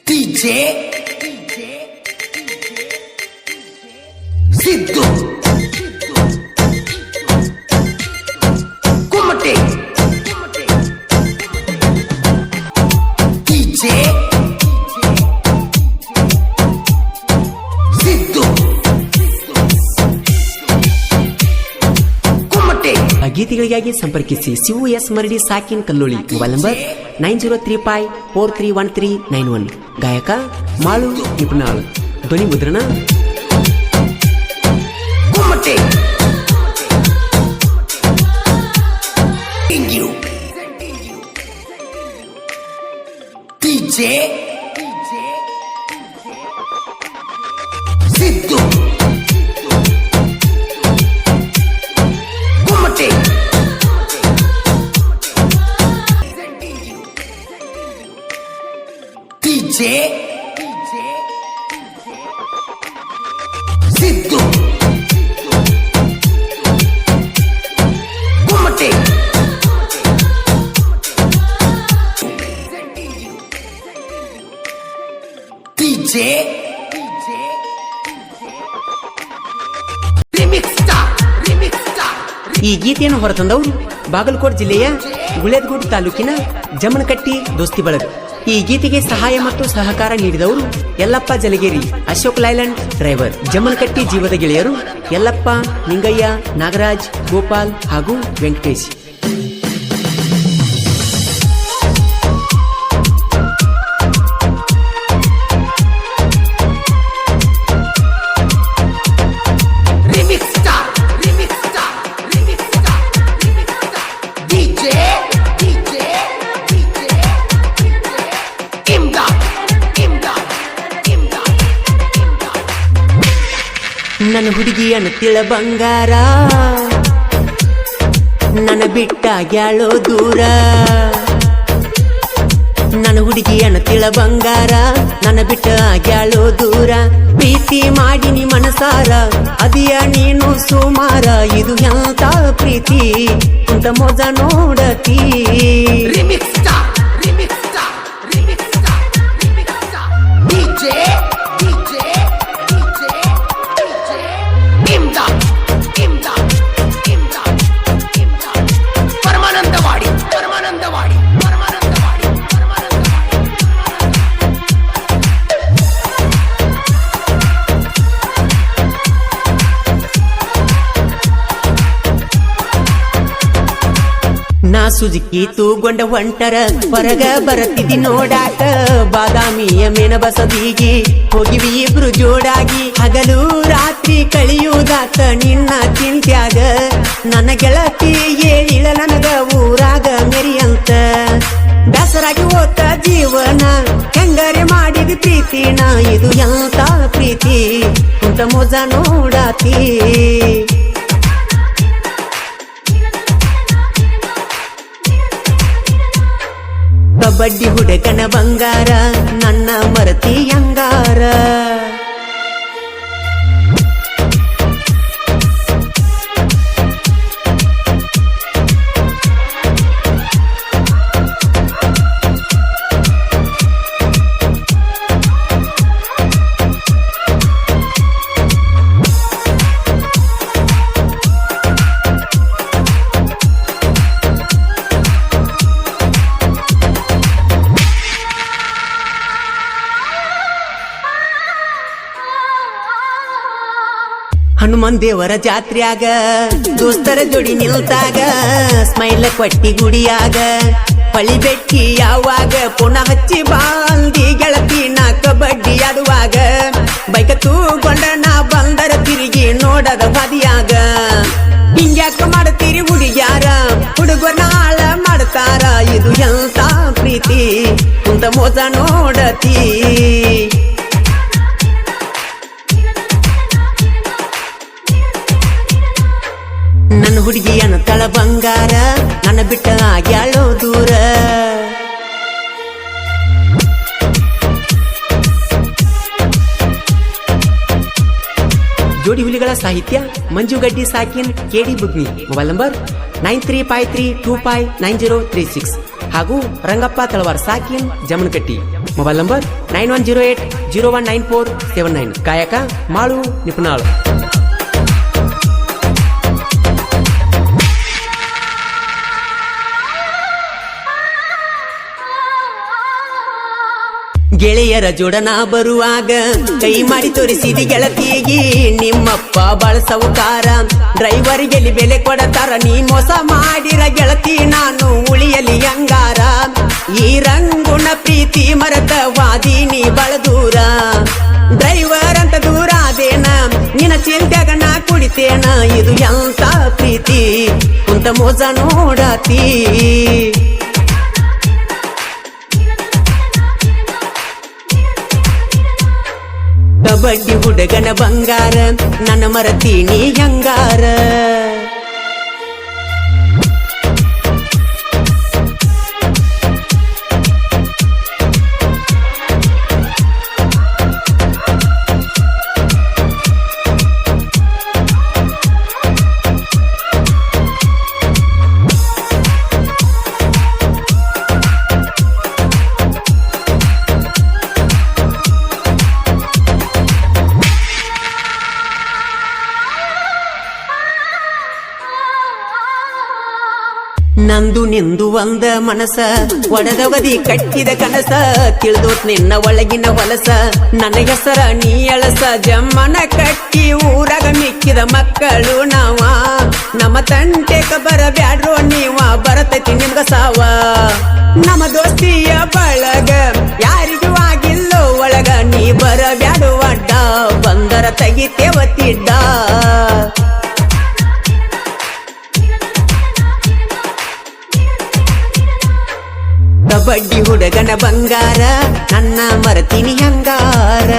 DJ Siddu Kumate DJ Siddu Kumate ಗೀತೆಗಳಿಗಾಗಿ ಸಂಪರ್ಕಿಸಿ Shivu S Maradi ಸಾಕಿನ್ ಕಲ್ಲೋಳಿ. Mobile number 9035431391. ಗಾಯಕ ಮಾಳು ನಿಪುಣಾಳ್. ಧ್ವನಿ ಮುದ್ರಣ Kumate DJ Siddu Kumate DJ Siddu Kumate DJ Remix Star ಈ ಗೀತೆಯನ್ನು ಹೊರತಂದವರು ಬಾಗಲಕೋಟೆ ಜಿಲ್ಲೆಯ ಗುಳೇದಗುಡ್ ತಾಲೂಕಿನ ಜಮನಕಟ್ಟಿ ದೋಸ್ತಿ ಬಳಗ. ಈ ಗೀತೆಗೆ ಸಹಾಯ ಮತ್ತು ಸಹಕಾರ ನೀಡಿದವರು ಯಲ್ಲಪ್ಪ ಜಲಗೇರಿ, ಅಶೋಕ್ ಲೈಲ್ಯಾಂಡ್ ಡ್ರೈವರ್, ಜಮನಕಟ್ಟಿ ಜೀವದ ಗೆಳೆಯರು ಯಲ್ಲಪ್ಪ, ನಿಂಗಯ್ಯ, ನಾಗರಾಜ್, ಗೋಪಾಲ್ ಹಾಗೂ ವೆಂಕಟೇಶ್. ನನ್ನ ಹುಡುಗಿಯನ್ನ ತಿಳ ಬಂಗಾರ, ನನ್ನ ಬಿಟ್ಟ ಗ್ಯಾಳೋ ದೂರ. ನನ್ನ ಹುಡುಗಿಯನ್ನ ತಿಳ ಬಂಗಾರ, ನನ್ನ ಬಿಟ್ಟ ಗ್ಯಾಳೋ ದೂರ. ಪ್ರೀತಿ ಮಾಡಿನಿ ಮನಸಾರ, ಅದಿಯ ನೀನು ಸುಮಾರ. ಇದು ಎಂತ ಪ್ರೀತಿ ಅಂತ ಮೋಜ ನೋಡತಿ. ನಾ ಸುಜುಕಿ ತೂಗೊಂಡ ಹೊಂಟರ ಹೊರಗ ಬರತಿದ್ದಿ ನೋಡಾಟ. ಬಾದಾಮಿಯ ಮೇನ ಬಸದಿಗೆ ಹೋಗಿವಿ ಇಬ್ರು ಜೋಡಾಗಿ. ಹಗಲು ರಾತ್ರಿ ಕಳಿಯುವುದಾತ ನಿನ್ನ ಚಿಂತ್ಯಾಗ. ನನ್ನ ಗೆಳತಿ ಹೇಳಿಳ ನನಗ ಊರಾಗ ಮೆರಿಯಂತ. ಬೇಸರಾಗಿ ಹೋತ ಜೀವನ ಹೆಂಗರೆ ಮಾಡಿದ ಪ್ರೀತಿನ. ಇದು ಎಂತ ಪ್ರೀತಿ ಅಂತ ಮೋಜ ನೋಡಾತಿ. ಕಬಡ್ಡಿ ಹುಡುಗನ ಬಂಗಾರ, ನನ್ನ ಮರತಿ ಅಂಗಾರ. ಹನುಮನ್ ದೇವರ ಜಾತ್ರ್ಯಾಗ ದೋಸ್ತರ ಜೋಡಿ ನಿಲ್ತಾಗ. ಸ್ಮೈಲ್ ಕೊಟ್ಟಿ ಗುಡಿಯಾಗ ಪಳಿ ಬೆಟ್ಟಿ ಯಾವಾಗ. ಪುನಃ ಹಚ್ಚಿ ಬಾಂದಿ ಗೆಳತಿ ನಾ ಕಬಡ್ಡಿ ಆಡುವಾಗ. ಬೈಕ ತೂಗೊಂಡ ನಾ ಬಂದರ ತಿರುಗಿ ನೋಡದ ಬದಿಯಾಗ. ಹಿಂಗ್ಯಾಕ ಮಾಡ್ತೀರಿ ಹುಡುಗ್ಯಾರ, ಹುಡುಗನ ಹಾಳ ಮಾಡ್ತಾರ. ಇದು ಎಂತ ಪ್ರೀತಿ ಕುಂತ ಮೋಜ ನೋಡತಿ. ನನ್ನ ಹುಡುಗಿಯನ್ನ ತಳ ಬಂಗಾರ, ನನ್ನ ಬಿಟ್ಟ ಆಗ್ಯಾಳೋ ದೂರ. ಜೋಡಿ ಹುಲಿಗಳ ಸಾಹಿತ್ಯ ಮಂಜುಗಡ್ಡಿ ಸಾಕಿನ್, ಕೆಡಿ ಬುಗ್ನಿ. Mobile number 9353259036. ಹಾಗೂ ರಂಗಪ್ಪ ತಳವಾರ್ ಸಾಕಿನ್ ಜಮನಕಟ್ಟಿ. Mobile number 9108019479. ಕಾಯಕ ಮಾಳು ನಿಪುಣಾಳು. ಗೆಳೆಯರ ಜೋಡನ ಬರುವಾಗ ಕೈ ಮಾಡಿ ತೋರಿಸಿದಿ ಗೆಳತಿಗೆ ನಿಮ್ಮಪ್ಪ ಬಾಳ ಸೌಕಾರ. ಡ್ರೈವರ್ಗೆ ಬೆಲೆ ಕೊಡತಾರ, ನೀ ಮೋಸ ಮಾಡಿರ ಗೆಳತಿ ನಾನು ಉಳಿಯಲಿ ಹಂಗಾರ. ಈ ರಂಗುಣ ಪ್ರೀತಿ ಮರತ ವಾದಿನಿ ಬಾಳ ದೂರ. ಡ್ರೈವರ್ ಅಂತ ದೂರ ಅದೇನ ನಿನ್ನ ಚಿಂತ್ಯಾಗ ನಾ ಕುಡಿತೇನ. ಇದು ಎಂತ ಪ್ರೀತಿ ಕುಂತ ಮೋಸ ನೋಡತಿ. ಕಬಡ್ಡಿ ಹುಡುಗನ ಬಂಗಾರ ನನ್ನ ಮರತೀನಿ ಹಂಗಾರ. ನಂದು ನಿಂದು ಒಂದ ಮನಸ ಒಡದವದಿ ಕಟ್ಟಿದ ಕನಸ. ತಿಳಿದೋತ್ ನಿನ್ನ ಒಳಗಿನ ಹೊಲಸ, ನನ್ನ ಹೆಸರ ನೀ ಎಳಸ. ಜಮ್ಮನ ಕಟ್ಟಿ ಊರಾಗ ಮಿಕ್ಕಿದ ಮಕ್ಕಳು ನಾವ. ನಮ್ಮ ತಂಟೆಕ ಬರಬ್ಯಾಡ್ರೋ ನೀವ, ಬರತೈತಿ ನಿಮ್ಗ ಸಾವ. ನಮ್ಮ ದೋಸ್ತಿಯ ಬಳಗ ಯಾರಿಗೂ ಆಗಿಲ್ಲೋ ಒಳಗ. ನೀ ಬರಬ್ಯಾಡು ಅಡ್ಡ, ಬಂದರ ತೆಗಿತೇವ ತಿಡ್ಡ. ಕಬಡ್ಡಿ ಹುಡುಗನ ಬಂಗಾರ ನನ್ನ ಮರತೀನಿ ಹಂಗಾರ.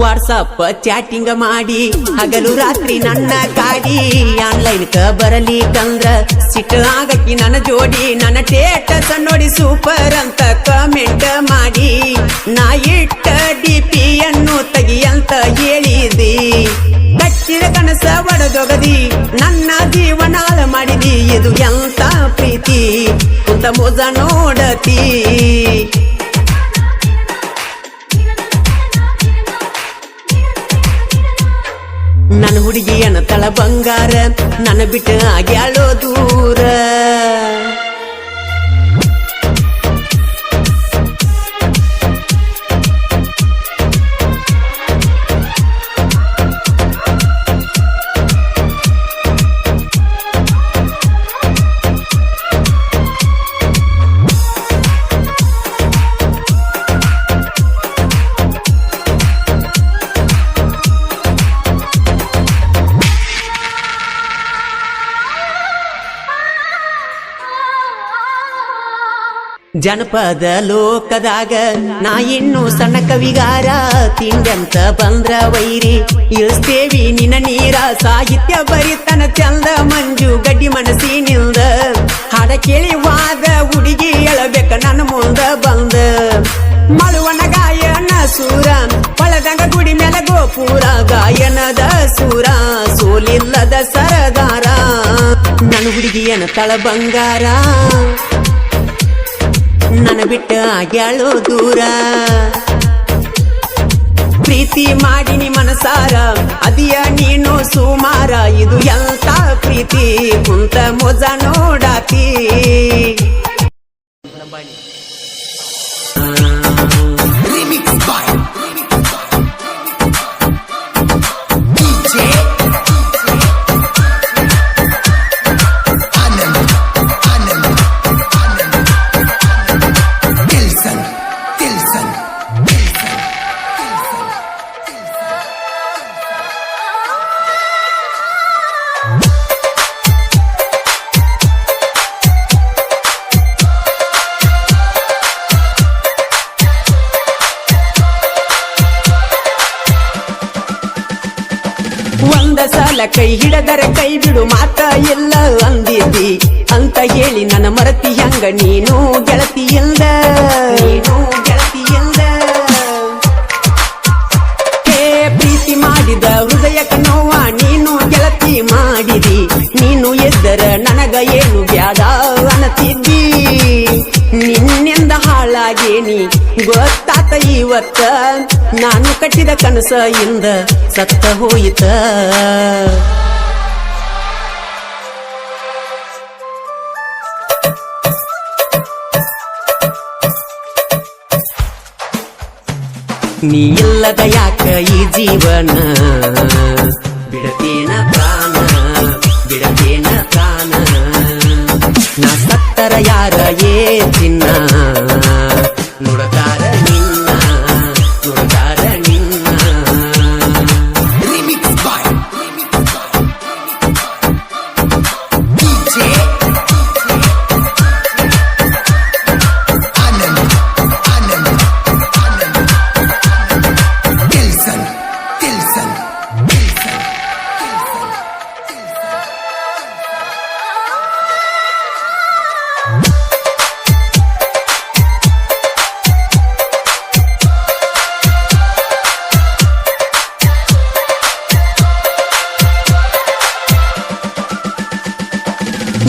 ವಾಟ್ಸಪ್ ಚಾಟಿಂಗ್ ಮಾಡಿ ಹಗಲು ರಾತ್ರಿ ನನ್ನ ಕಾಡಿ. ಆನ್ಲೈನ್ ಕ ಬರಲಿಕ್ಕಂದ್ರ ಸಿಟ್ಟು ಆಗಕ್ಕಿ ನನ್ನ ಜೋಡಿ. ನನ್ನ ಸ್ಟೇಟಸ್ ನೋಡಿ ಸೂಪರ್ ಅಂತ ಕಮೆಂಟ್ ಮಾಡಿ. ನಾ ಇಟ್ಟ ಡಿಪಿಯನ್ನು ತೆಗಿಯಂತ ಹೇಳಿದಿ. ಕಚ್ಚಿದ ಕನಸ ಒಡದೊಗದಿ, ನನ್ನ ಜೀವನ ಮಾಡಿದಿ. ಇದು ಎಂತ ಪ್ರೀತಿ ಕುಂತ ಮೋಸ ನೋಡತಿ. ನನ್ನ ಹುಡುಗಿಯನ ತಳ ಬಂಗಾರ ನನ್ನ ಬಿಟ್ಟು ಆಗ್ಯಾಳೋ ದೂರ. ಜನಪದ ಲೋಕದಾಗ ನಾ ಇನ್ನು ಸಣ್ಣ ಕವಿಗಾರ. ತಿಂಡಂತ ಬಂದ್ರ ವೈರಿ ಇಳಿಸ್ತೇವಿ ನಿನ್ನ ನೀರ. ಸಾಹಿತ್ಯ ಬರಿತನ ಚಂದ ಮಂಜು ಗಡ್ಡಿ ಮನಸ್ಸಿನಿಂದ. ಹಾಡ ಕೇಳಿ ವಾದ ಹುಡುಗಿ ಎಳಬೇಕ ನನ್ನ ಮುಂದ ಬಂದ. ಮಳುವನ ಗಾಯನ ಸೂರ ಹೊಳದಂಗ ಗುಡಿ ಮೇಲೆ ಗೋಪುರ. ಗಾಯನದ ಸೂರ ಸೋಲಿಲ್ಲದ ಸರದಾರ. ನನ್ನ ಹುಡುಗಿಯನ ತಳ ಬಂಗಾರ ನನ್ನ ಬಿಟ್ಟ ಆಗ್ಯಾಳೋ ದೂರ. ಪ್ರೀತಿ ಮಾಡಿನಿ ಮನಸಾರ ಅದಿಯ ನೀನು ಸುಮಾರ. ಇದು ಎಂತ ಪ್ರೀತಿ ಕುಂತ ಮೋಜ ನೋಡಾತಿ. Remix by DJ Anand Tilson. ಕೈ ಹಿಡದರ ಕೈ ಬಿಡು ಮಾತ ಇಲ್ಲ ಅಂದಿದ್ದಿ ಅಂತ ಹೇಳಿ ನನ್ನ ಮರತಿ ಹಂಗ ನೀನು ಗೆಳತಿ ಇಲ್ದ ಹೇ ಪ್ರೀತಿ ಮಾಡಿದ ಹೃದಯಕ ನೋವ ನೀನು ಗೆಳತಿ ಮಾಡಿದಿ ನೀನು ಎದ್ದರ ನನಗ ಏನು ಬ್ಯಾಡ ಅನ್ನತಿದ್ದಿ ನಿನ್ನಿಂದ ಹಾಳಾಗೇನಿ ಗೊತ್ತಾತ ಇವತ್ತ ನಾನು ಕಟ್ಟಿದ ಕನಸ ಇಂದ ಸತ್ತ ಹೋಯಿತ ನೀ ಇಲ್ಲದ ಯಾಕ ಈ ಜೀವನ ಬಿಡತೇನ ಪ್ರಾಣ ಬಿಡತೇನ ಪ್ರಾಣ ನಾ ಸತ್ತರ ಯಾರ ಏ ಚಿನ್ನ ನುಡತಾರ ನಿನ್ನ ನುಡತಾರ ನಿನ್ನ Remix by DJ Anand Tilson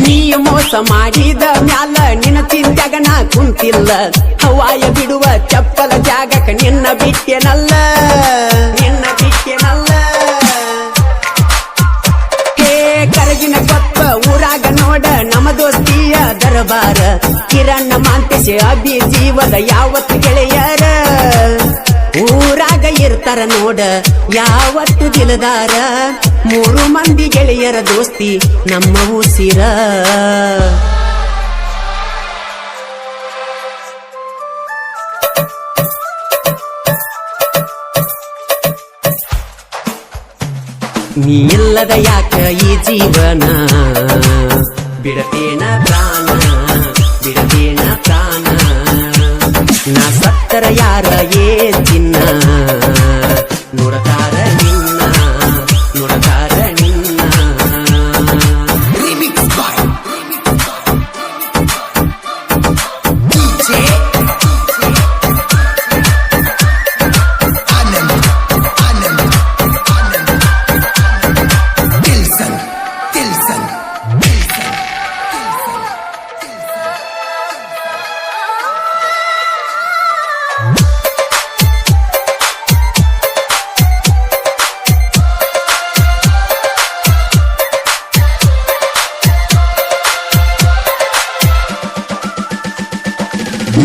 ನೀ ಮೋಸ ಮಾಡಿದ ಮ್ಯಾಲ ನಿನ್ನ ಚಿಂತ್ಯಾಗ ನಾ ಕುಂತಿಲ್ಲ ಹವಾಯ ಬಿಡುವ ಚಪ್ಪಲ ಜಾಗಕ ನಿನ್ನ ಬಿಟ್ಟೆನಲ್ಲ ಹೇ ಕರಗಿನ ಕೊಪ್ಪ ಊರಾಗ ನೋಡ ನಮ್ಮ ದೋಸ್ತಿಯ ದರಬಾರ ಕಿರಣ್ಣ ಮಾಂತೇಶ ಅಭಿ ಜೀವದ ಯಾವತ್ತು ಗೆಳೆಯರ ಊರಾಗ ಇರ್ತಾರ ನೋಡ ಯಾವತ್ತು ದಿಲದಾರ 3 ಮಂದಿ ಗೆಳೆಯರ ದೋಸ್ತಿ ನಮ್ಮ ಉಸಿರ ನೀ ಇಲ್ಲದ ಯಾಕ ಈ ಜೀವನ ಬಿಡತೇನ ಪ್ರಾಣ ಬಿಡತೇನ ಪ್ರಾಣ ನಾ ಸತ್ತರ ಯಾರ ಏ ಚಿನ್ನ ನುಡತಾರ ನಿನ್ನ ನುಡತಾರ ನಿನ್ನ Remix by DJ Anand Tilson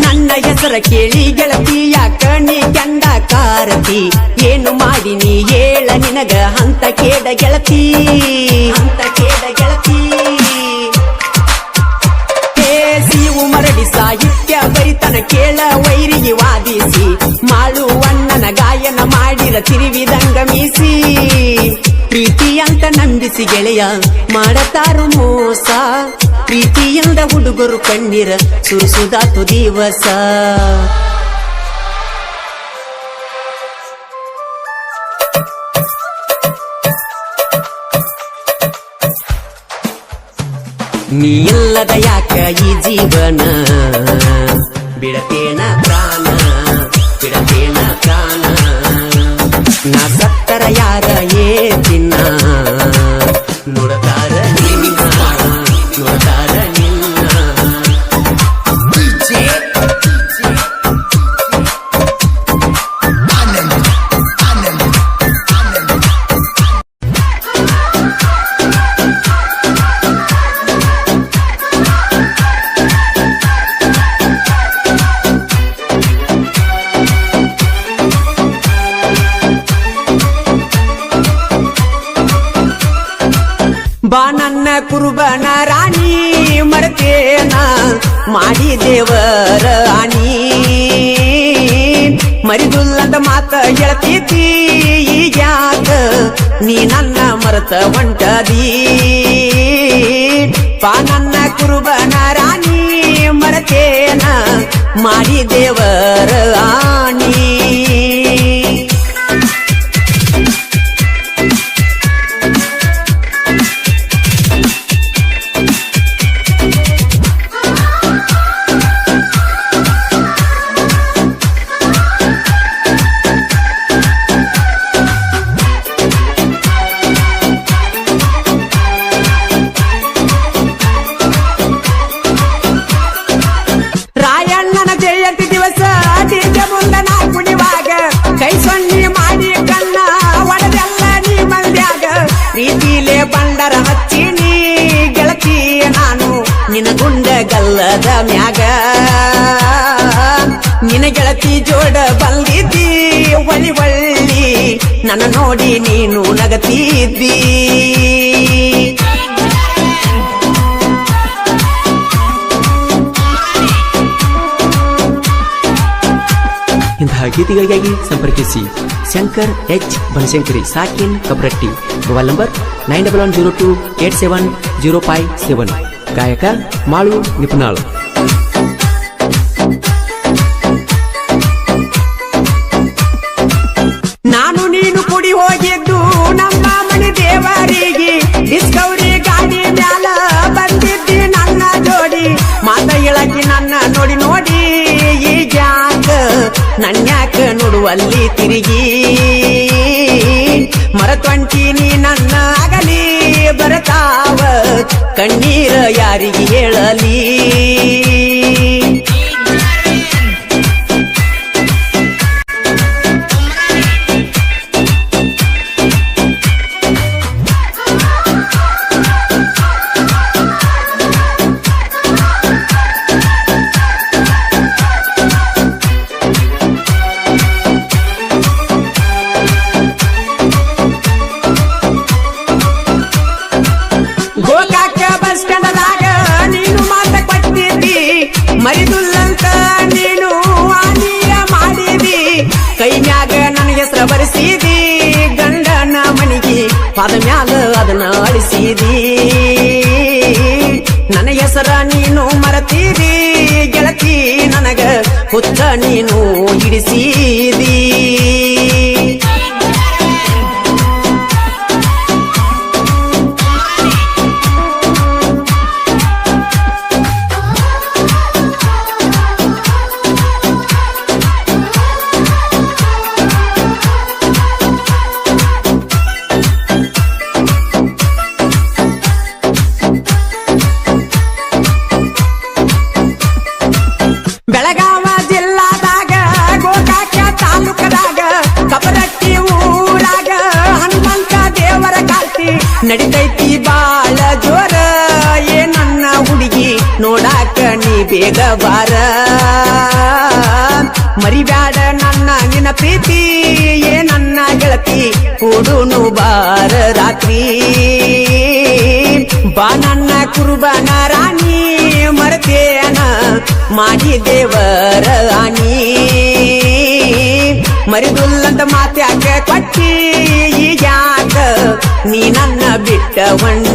ನನ್ನ ಹೆಸರ ಕೇಳಿ ಗೆಳತಿ ಯಾಕ ನೀ ಗಂಡ ಕಾರತಿ ಏನು ಮಾಡಿ ನೀ ಹೇಳ ನಿನಗ ಹಂತ ಕೇಡ ಗೆಳತಿ ಸಿವು ಮರಡಿ ಸಾಹಿತ್ಯ ಬರಿತನ ಕೇಳ ವೈರಿಗೆ ವಾದಿಸಿ ಮಾಳುವಣ್ಣನ ಗಾಯನ ಮಾಡಿರ ತಿರುವಿದಂಗ ಮೀಸಿ ಪ್ರೀತಿ ಅಂತ ನಂಬಿಸಿ ಗೆಳೆಯ ಮಾಡತಾರು ಮೋಸ ಪ್ರೀತಿಯಿಂದ ಹುಡುಗರು ಕಣ್ಣೀರ ಸುರಿಸುದಾತು ದಿವಸ ನೀ ಇಲ್ಲದ ಯಾಕ ಈ ಜೀವನ ಬಿಡತೇನ ಪ್ರಾಣ ಬಿಡತೇನ ಪ್ರಾಣ ನಾ ಸತ್ತರ ಯಾರ ಏ ಚಿನ್ನ ನುಡತಾರ ನಿನ್ನ ನುಡತಾರ ನಿನ್ನ DJ Anand ಬಾ ನನ್ನ ಕುರುಬನ ರಾಣಿ ಮರತೇನ ಮಾಡಿ ದೇವರ ಆಣಿ ಮರಿದುಲ್ಲದ ಮಾತ ಹೇಳ್ತೀತಿ ಈಗ್ಯಾಕ ನೀ ನನ್ನ ಮರತ ಹೊಂಟದಿ ಬಾ ನನ್ನ ಕುರುಬನ ರಾಣಿ ಮರತೇನ ಮಾಡಿ ದೇವರ ಆಣಿ ಗಲ್ಲದ ಮ್ಯಾಗ ನಿನ ಗೆಳತಿ ಜೋಡ ಬಂದಿದ್ದಿ ಒಳ್ಳಿ ಒಳ್ಳಿ ನನ್ನ ನೋಡಿ ನೀನು ನಗತಿದ್ದಿ ಇಂತಹ ಗೀತೆಗಳಿಗಾಗಿ ಸಂಪರ್ಕಿಸಿ ಶಂಕರ್ ಎಚ್ ಬನಶಂಕರಿ ಸಾಕಿನ್ ಕಬ್ರಟ್ಟಿ ಮೊಬೈಲ್ ನಂಬರ್ 9102870557 ಗಾಯಕ ಮಾಳು ನಿಪುಣಾಳ್ ನಾನು ನೀನು ಕುಡಿ ಹೋಗಿದ್ದು ನಮ್ಮ ಮನೆ ದೇವರಿಗೆ ಡಿಸ್ಕವರಿ ಗಾಡಿ ಮ್ಯಾಲ ಬಂದಿದ್ದಿ ನನ್ನ ಜೋಡಿ ಮಾತ ಹೇಳಕ್ಕೆ ನನ್ನ ನೋಡಿ ನೋಡಿ ಈಗ್ಯಾಕ ನನ್ಯಾಕ ನೋಡುವಲ್ಲಿ ತಿರುಗಿ ಮರತೊಂಟಿನಿ ನನ್ನ ಆಗಲಿ ಬರತಾವ ಕಣ್ಣೀರ ಯಾರಿಗೆ ಹೇಳಲಿ ಮರಿದುಲ್ಲಂತ ನೀನು ಆನಿಯ ಮಾಡಿದಿ ಕೈ ಮ್ಯಾಗ ನನ್ನ ಹೆಸರ ಬರೆಸಿದಿ ಗಂಡನ ಮನಿಗೆ ಪಾದ ಮ್ಯಾಲ ಅದನ್ನ ಅಳಿಸಿದಿ ನನ್ನ ಹೆಸರ ನೀನು ಮರತಿದಿ ಗೆಳತಿ ನನಗ ಹುಚ್ಚ ನೀನು ಹಿಡಿಸಿದಿ ಬೆಳಗಾವ ಜಿಲ್ಲಾದಾಗ ಗೋಕಾಕ ತಾಲೂಕದಾಗ ಕಬರಟ್ಟಿ ಊರಾಗ ಹನುಮಂತ ದೇವರ ಕಾರ್ತಿ ನಡಿತೈತಿ ಬಾಳ ಜೋರ ಏ ನನ್ನ ಹುಡುಗಿ ನೋಡಾಕ ನೀ ಬೇಗ ಬಾರ ಮರಿಬ್ಯಾಡ ನನ್ನ ನಿನ್ನ ಪ್ರೀತಿ ಏ ನನ್ನ ಗೆಳತಿ ಕೂಡುನು ಬಾರ ರಾತ್ರಿ ಬಾ ನನ್ನ ಕುರುಬನ ರಾಣಿ ಮರತೇನ ಮಾಡಿ ದೇವರ ಆನಿ ಮರಿದುಲ್ಲಂತ ಮಾತ್ಯಾಕ ಕೊಟ್ಟಿ ಈಗ್ಯಾಕ ನೀ ನನ್ನ ಬಿಟ್ಟ ಹೊಂಟ